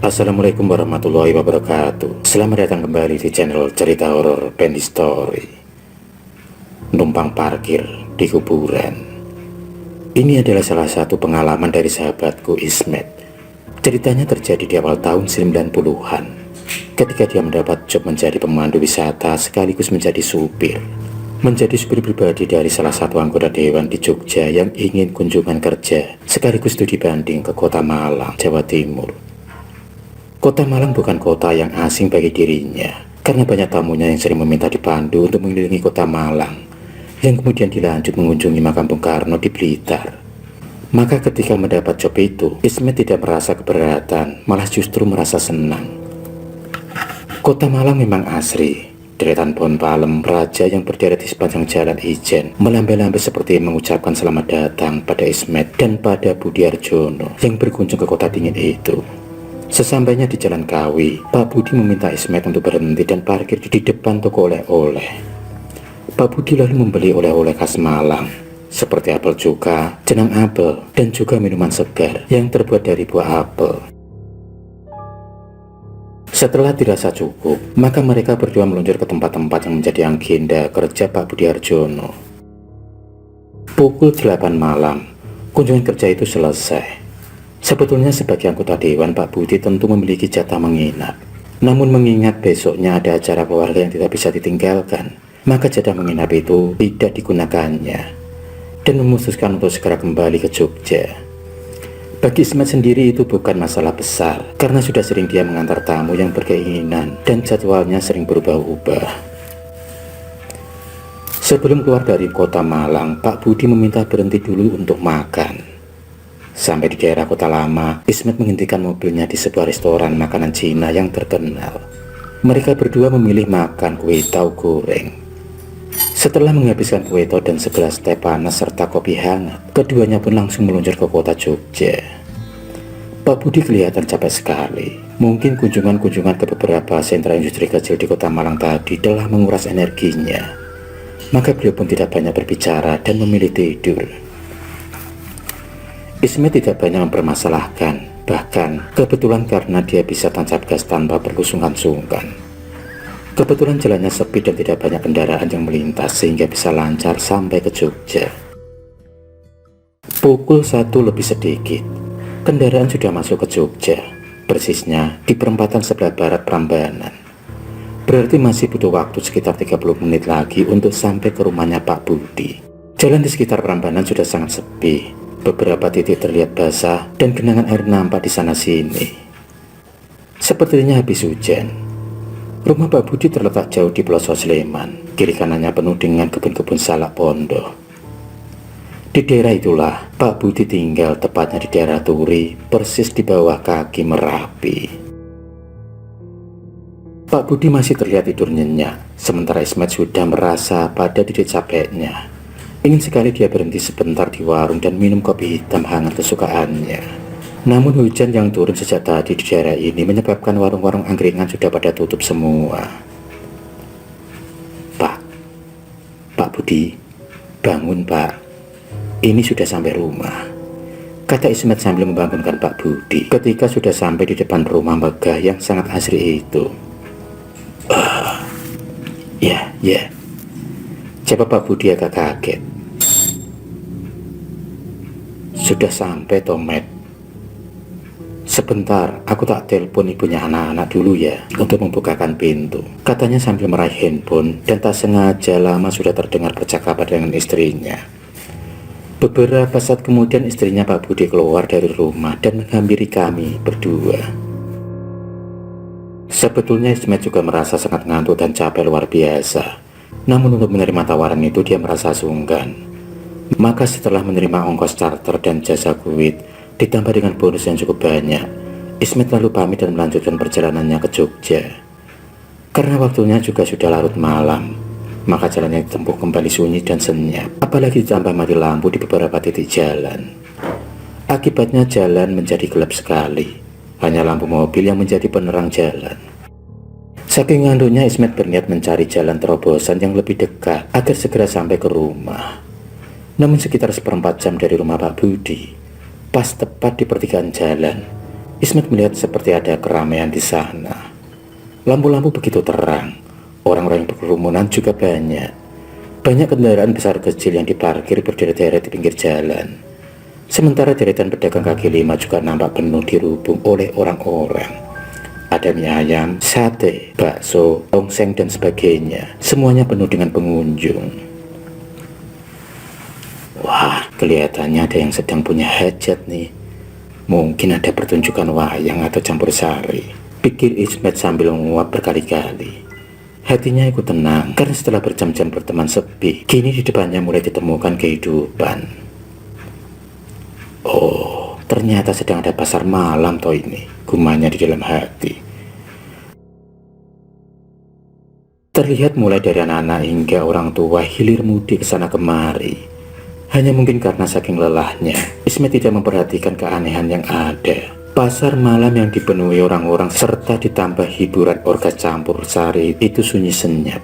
Assalamualaikum warahmatullahi wabarakatuh. Selamat datang kembali di channel cerita horor Bendy Story. Numpang parkir di kuburan. Ini adalah salah satu pengalaman dari sahabatku Ismet. Ceritanya terjadi di awal tahun 90-an, ketika dia mendapat job menjadi pemandu wisata sekaligus menjadi supir. Menjadi supir pribadi dari salah satu anggota dewan di Jogja yang ingin kunjungan kerja sekaligus studi banding ke kota Malang, Jawa Timur. Kota Malang bukan kota yang asing bagi dirinya, karena banyak tamunya yang sering meminta dipandu untuk mengelilingi kota Malang, yang kemudian dilanjut mengunjungi makam Bung Karno di Blitar. Maka ketika mendapat job itu, Ismet tidak merasa keberatan, malah justru merasa senang. Kota Malang memang asri. Deretan pohon palem raja yang berderet di sepanjang jalan Ijen melambai-lambai seperti mengucapkan selamat datang pada Ismet dan pada Budi Arjono yang berkunjung ke kota dingin itu. Sesampainya di Jalan Kawi, Pak Budi meminta Ismet untuk berhenti dan parkir di depan toko oleh-oleh. Pak Budi lalu membeli oleh-oleh khas Malang, seperti apel cuka, jenang apel, dan juga minuman segar yang terbuat dari buah apel. Setelah dirasa cukup, maka mereka berdua meluncur ke tempat-tempat yang menjadi agenda kerja Pak Budi Arjono. Pukul 8 malam, kunjungan kerja itu selesai. Sebetulnya sebagai anggota dewan, Pak Budi tentu memiliki jatah menginap. Namun mengingat besoknya ada acara keluarga yang tidak bisa ditinggalkan, maka jatah menginap itu tidak digunakannya dan memutuskan untuk segera kembali ke Jogja. Bagi Ismet sendiri itu bukan masalah besar, karena sudah sering dia mengantar tamu yang berkeinginan dan jadwalnya sering berubah-ubah. Sebelum keluar dari kota Malang, Pak Budi meminta berhenti dulu untuk makan. Sampai di daerah Kota Lama, Ismet menghentikan mobilnya di sebuah restoran makanan Cina yang terkenal. Mereka berdua memilih makan kue tahu goreng. Setelah menghabiskan kue tahu dan segelas teh panas serta kopi hangat, keduanya pun langsung meluncur ke kota Jogja. Pak Budi kelihatan capek sekali. Mungkin kunjungan-kunjungan ke beberapa sentra industri kecil di kota Malang tadi telah menguras energinya. Maka beliau pun tidak banyak berbicara dan memilih tidur. Ismet tidak banyak mempermasalahkan, bahkan kebetulan karena dia bisa tancap gas tanpa perlu sungkan-sungkan. Kebetulan jalannya sepi dan tidak banyak kendaraan yang melintas sehingga bisa lancar sampai ke Jogja. Pukul 1 lebih sedikit, kendaraan sudah masuk ke Jogja, persisnya di perempatan sebelah barat Prambanan. Berarti masih butuh waktu sekitar 30 menit lagi untuk sampai ke rumahnya Pak Budi. Jalan di sekitar Prambanan sudah sangat sepi, beberapa titik terlihat basah dan genangan air nampak di sana-sini. Sepertinya habis hujan. Rumah Pak Budi terletak jauh di pelosok Sleman, kiri kanannya penuh dengan kebun-kebun salak pondok. Di daerah itulah Pak Budi tinggal, tepatnya di daerah Turi, persis di bawah kaki Merapi. Pak Budi masih terlihat tidur nyenyak, sementara Ismet sudah merasa pada titik capeknya. Ingin sekali dia berhenti sebentar di warung dan minum kopi hitam hangat kesukaannya. Namun hujan yang turun sejak tadi di daerah ini menyebabkan warung-warung angkringan sudah pada tutup semua. Pak Budi, bangun Pak. Ini sudah sampai rumah, kata Ismet sambil membangunkan Pak Budi ketika sudah sampai di depan rumah megah yang sangat asri itu. Ya, jawab Pak Budi agak kaget. Sudah sampai Tomet. Sebentar, aku tak telepon ibunya anak-anak dulu ya untuk membukakan pintu, katanya sambil meraih handphone dan tak sengaja lama sudah terdengar percakapan dengan istrinya. Beberapa saat kemudian istrinya Pak Budi keluar dari rumah dan menghampiri kami berdua. Sebetulnya Ismet juga merasa sangat ngantuk dan capek luar biasa. Namun untuk menerima tawaran itu dia merasa sungkan. Maka setelah menerima ongkos charter dan jasa kuit ditambah dengan bonus yang cukup banyak, Ismet lalu pamit dan melanjutkan perjalanannya ke Jogja. Karena waktunya juga sudah larut malam, maka jalannya ditempuh kembali sunyi dan senyap, apalagi ditambah mati lampu di beberapa titik jalan. Akibatnya jalan menjadi gelap sekali, hanya lampu mobil yang menjadi penerang jalan. Saking ngantuknya, Ismet berniat mencari jalan terobosan yang lebih dekat agar segera sampai ke rumah. Namun sekitar seperempat jam dari rumah Pak Budi, pas tepat di pertigaan jalan, Ismet melihat seperti ada keramaian di sana. Lampu-lampu begitu terang, orang-orang yang berkerumunan juga banyak. Banyak kendaraan besar kecil yang diparkir berderet-deret di pinggir jalan. Sementara deretan pedagang kaki lima juga nampak penuh dirubung oleh orang-orang. Ada mie ayam, sate, bakso, tongseng, dan sebagainya. Semuanya penuh dengan pengunjung. Wah, kelihatannya ada yang sedang punya hajat nih. Mungkin ada pertunjukan wayang atau campur sari, pikir Ismet sambil menguap berkali-kali. Hatinya ikut tenang, karena setelah berjam-jam berteman sepi, kini di depannya mulai ditemukan kehidupan. Oh, ternyata sedang ada pasar malam toh ini, gumanya di dalam hati. Terlihat mulai dari anak-anak hingga orang tua hilir mudik ke sana kemari. Hanya mungkin karena saking lelahnya, Ismet tidak memperhatikan keanehan yang ada. Pasar malam yang dipenuhi orang-orang serta ditambah hiburan orgas campur sari itu sunyi senyap.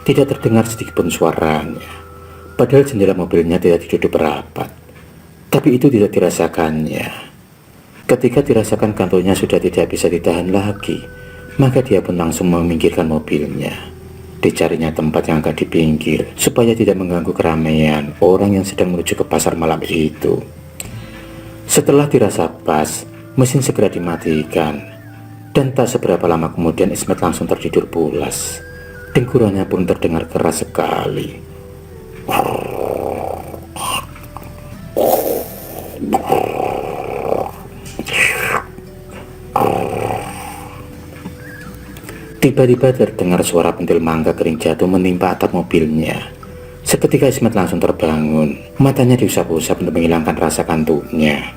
Tidak terdengar sedikitpun suaranya. Padahal jendela mobilnya tidak ditutup rapat. Tapi itu tidak dirasakannya. Ketika dirasakan kantongnya sudah tidak bisa ditahan lagi, maka dia pun langsung meminggirkan mobilnya. Dicarinya tempat yang agak di pinggir supaya tidak mengganggu keramaian orang yang sedang menuju ke pasar malam itu. Setelah dirasa pas, mesin segera dimatikan. Dan tak seberapa lama kemudian Ismet langsung tertidur pulas. Dengkurannya pun terdengar keras sekali. Tiba-tiba terdengar suara pentil mangga kering jatuh menimpa atap mobilnya. Seketika Ismet langsung terbangun, matanya diusap-usap untuk menghilangkan rasa kantuknya.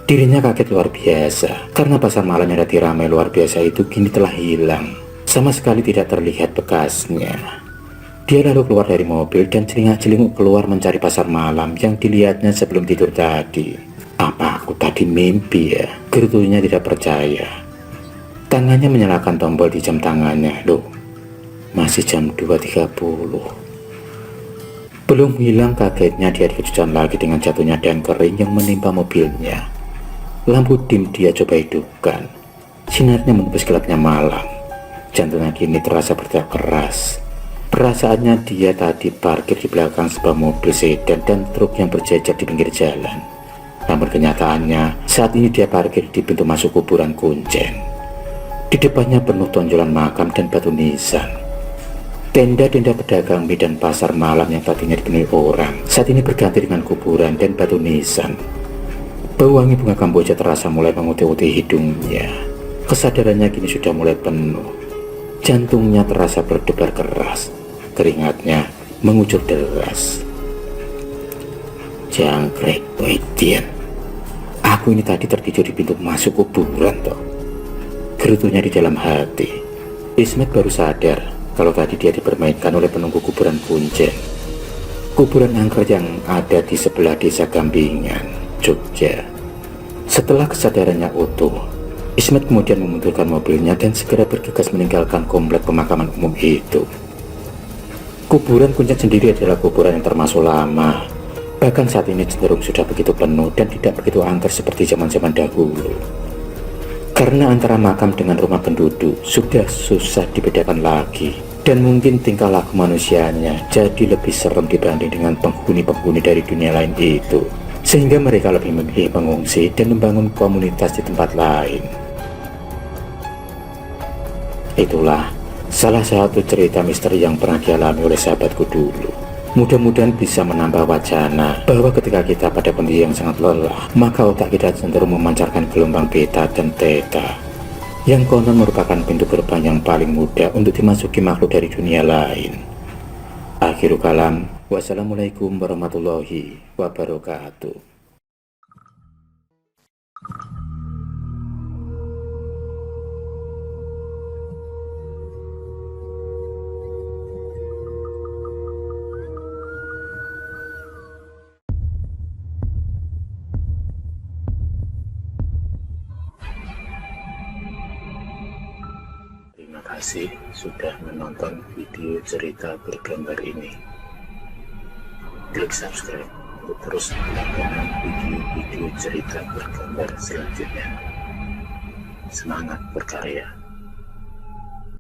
Dirinya kaget luar biasa, karena pasar malam yang tadi ramai luar biasa itu kini telah hilang. Sama sekali tidak terlihat bekasnya. Dia lalu keluar dari mobil dan celingak-celinguk keluar mencari pasar malam yang dilihatnya sebelum tidur tadi. Apa aku tadi mimpi ya? Gerutunya tidak percaya. Tangannya menyalakan tombol di jam tangannya. Loh, masih jam 2.30. Belum hilang kagetnya, dia dikejutkan lagi dengan jatuhnya dam kering yang menimpa mobilnya. Lampu dim dia coba hidupkan. Sinarnya menembus gelapnya malam. Jantungnya kini terasa berdetak keras. Perasaannya dia tadi parkir di belakang sebuah mobil sedan dan truk yang berjajar di pinggir jalan. Namun kenyataannya saat ini dia parkir di pintu masuk kuburan Kuncen. Di depannya penuh tonjolan makam dan batu nisan. Tenda-tenda pedagang mie dan pasar malam yang tadinya dipenuhi orang saat ini berganti dengan kuburan dan batu nisan. Bau wangi bunga kamboja terasa mulai mengutih-utih hidungnya. Kesadarannya kini sudah mulai penuh. Jantungnya terasa berdebar keras. Keringatnya mengucur deras. Jangkrik, Wedian. Aku ini tadi tertidur di pintu masuk kuburan toh. Gerutunya di dalam hati. Ismet baru sadar kalau tadi dia dipermainkan oleh penunggu kuburan Kuncen. Kuburan angker yang ada di sebelah desa Gambingan, Jogja. Setelah kesadarannya utuh, Ismet kemudian memundurkan mobilnya dan segera bergegas meninggalkan komplek pemakaman umum itu. Kuburan Kuncen sendiri adalah kuburan yang termasuk lama. Bahkan saat ini cenderung sudah begitu penuh dan tidak begitu angker seperti zaman-zaman dahulu. Karena antara makam dengan rumah penduduk sudah susah dibedakan lagi. Dan mungkin tingkah laku manusianya jadi lebih serem dibanding dengan penghuni-penghuni dari dunia lain itu. Sehingga mereka lebih memilih mengungsi dan membangun komunitas di tempat lain. Itulah salah satu cerita misteri yang pernah dialami oleh sahabatku dulu. Mudah-mudahan bisa menambah wacana bahwa ketika kita pada kondisi yang sangat lelah, maka otak kita cenderung memancarkan gelombang beta dan theta, yang konon merupakan pintu gerbang yang paling mudah untuk dimasuki makhluk dari dunia lain. Akhirul kalam, wassalamualaikum warahmatullahi wabarakatuh. Terima kasih sudah menonton video cerita bergambar ini. Klik subscribe untuk terus mendapatkan video-video cerita bergambar selanjutnya. semangat berkarya.